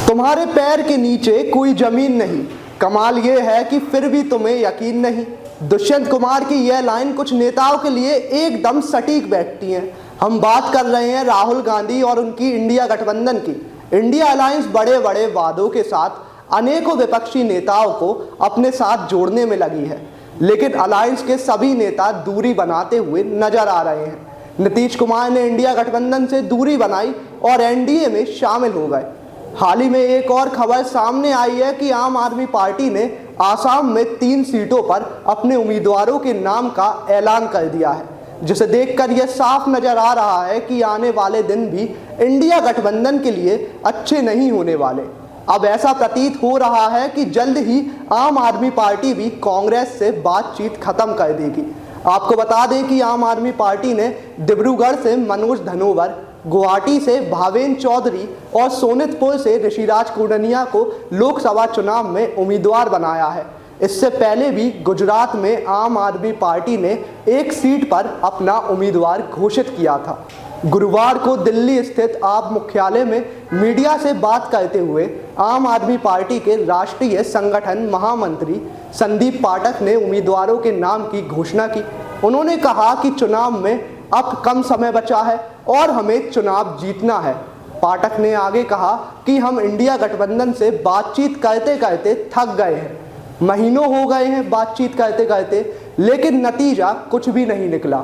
तुम्हारे पैर के नीचे कोई जमीन नहीं, कमाल ये है कि फिर भी तुम्हें यकीन नहीं। दुष्यंत कुमार की यह लाइन कुछ नेताओं के लिए एकदम सटीक बैठती है। हम बात कर रहे हैं राहुल गांधी और उनकी इंडिया गठबंधन की। इंडिया अलायंस बड़े बड़े वादों के साथ अनेकों विपक्षी नेताओं को अपने साथ जोड़ने में लगी है, लेकिन अलायंस के सभी नेता दूरी बनाते हुए नजर आ रहे हैं। नीतीश कुमार ने इंडिया गठबंधन से दूरी बनाई और एनडीए में शामिल हो गए। हाल ही में एक और खबर सामने आई है कि आम आदमी पार्टी ने आसाम में 3 सीटों पर अपने उम्मीदवारों के नाम का ऐलान कर दिया है, जिसे देखकर यह साफ नजर आ रहा है कि आने वाले दिन भी इंडिया गठबंधन के लिए अच्छे नहीं होने वाले। अब ऐसा प्रतीत हो रहा है कि जल्द ही आम आदमी पार्टी भी कांग्रेस से बातचीत खत्म कर देगी। आपको बता दें कि आम आदमी पार्टी ने डिब्रूगढ़ से मनोज धनोवर, गुवाहाटी से भावेन चौधरी और सोनितपुर से ऋषिराज कुंडनिया को लोकसभा चुनाव में उम्मीदवार बनाया है। इससे पहले भी गुजरात में आम आदमी पार्टी ने एक सीट पर अपना उम्मीदवार घोषित किया था। गुरुवार को दिल्ली स्थित आप मुख्यालय में मीडिया से बात करते हुए आम आदमी पार्टी के राष्ट्रीय संगठन महामंत्री संदीप पाठक ने उम्मीदवारों के नाम की घोषणा की। उन्होंने कहा कि चुनाव में अब कम समय बचा है और हमें चुनाव जीतना है। पाठक ने आगे कहा कि हम इंडिया गठबंधन से बातचीत करते करते थक गए हैं, महीनों हो गए हैं बातचीत करते करते, लेकिन नतीजा कुछ भी नहीं निकला।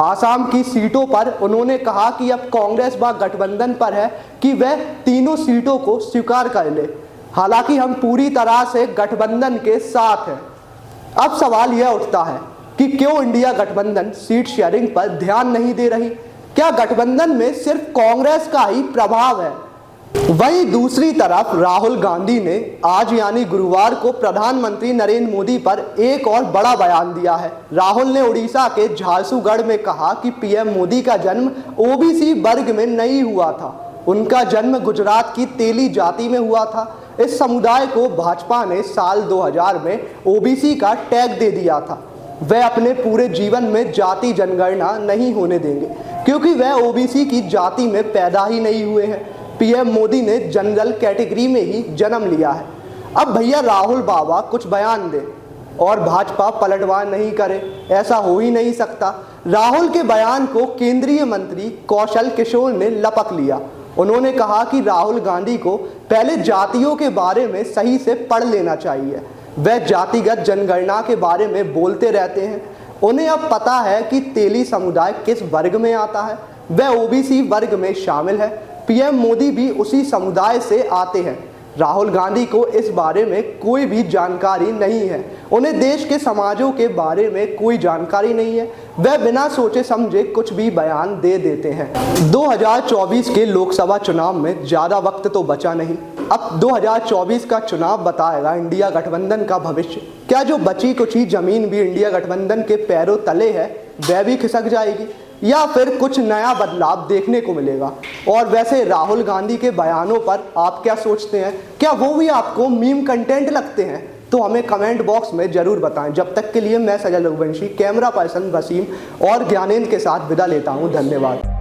आसाम की सीटों पर उन्होंने कहा कि अब कांग्रेस व गठबंधन पर है कि वह तीनों सीटों को स्वीकार कर ले। हालांकि हम पूरी तरह से गठबंधन के साथ हैं। अब सवाल यह उठता है कि क्यों इंडिया गठबंधन सीट शेयरिंग पर ध्यान नहीं दे रही? क्या गठबंधन में सिर्फ कांग्रेस का ही प्रभाव है? वहीं दूसरी तरफ राहुल गांधी ने आज यानी गुरुवार को प्रधानमंत्री नरेंद्र मोदी पर एक और बड़ा बयान दिया है। राहुल ने उड़ीसा के झारसुगुड़ा में कहा कि पीएम मोदी का जन्म ओबीसी वर्ग में नहीं हुआ था, उनका जन्म गुजरात की तेली जाति में हुआ था। इस समुदाय को भाजपा ने साल 2000 में ओबीसी का टैग दे दिया था। वह अपने पूरे जीवन में जाति जनगणना नहीं होने देंगे, क्योंकि वह ओबीसी की जाति में पैदा ही नहीं हुए हैं। पीएम मोदी ने जनरल कैटेगरी में ही जन्म लिया है। अब भैया राहुल बाबा कुछ बयान दे और भाजपा पलटवार नहीं करे, ऐसा हो ही नहीं सकता। राहुल के बयान को केंद्रीय मंत्री कौशल किशोर ने लपक लिया। उन्होंने कहा कि राहुल गांधी को पहले जातियों के बारे में सही से पढ़ लेना चाहिए। वह जातिगत जनगणना के बारे में बोलते रहते हैं। उन्हें अब पता है कि तेली समुदाय किस वर्ग में आता है, वह ओबीसी वर्ग में शामिल है। पीएम मोदी भी उसी समुदाय से आते हैं। राहुल गांधी को इस बारे में कोई भी जानकारी नहीं है। उन्हें देश के समाजों के बारे में कोई जानकारी नहीं है। वह बिना सोचे समझे कुछ भी बयान दे देते हैं। 2024 के लोकसभा चुनाव में ज़्यादा वक्त तो बचा नहीं। अब 2024 का चुनाव बताएगा इंडिया गठबंधन का भविष्य। क्या जो बची कुछ ही जमीन भी इंडिया गठबंधन के पैरों तले है वह भी खिसक जाएगी, या फिर कुछ नया बदलाव देखने को मिलेगा? और वैसे राहुल गांधी के बयानों पर आप क्या सोचते हैं? क्या वो भी आपको मीम कंटेंट लगते हैं? तो हमें कमेंट बॉक्स में जरूर बताएं। जब तक के लिए मैं सजल रघुवंशी, कैमरा पर्सन वसीम और ज्ञानेंद्र के साथ विदा लेता हूं। धन्यवाद।